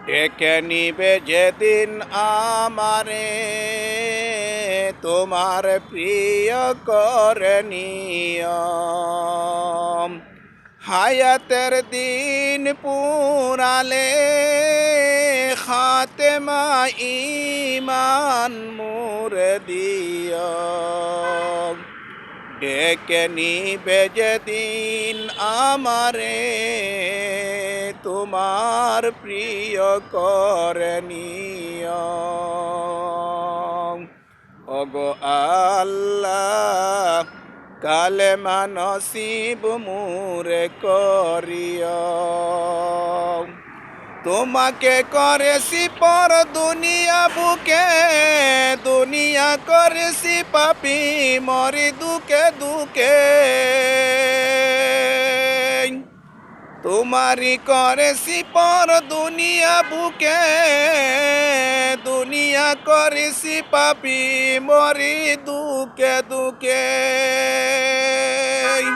ডেকে নিবে যেদিন আমারে তোমার প্রিয় করে নিয়ম। হায়াতের দিন পুরালে খাতেমা ইমান মুরে দিও। ডেকে নিবে যেদিন আমারে তোমার প্রিয় করে নিও। ওগো আল্লাহ কালেমা নসিব মুরে করিও। তোমাকে করেছি পর দুনিয়া বুকে, দুনিয়া করেছি পাপি মরি দুকে দুকে। তোমারি করেছি পর দুনিয়া বুকে, দুনিয়া করেছি পাপি মরি দুকে দুকে।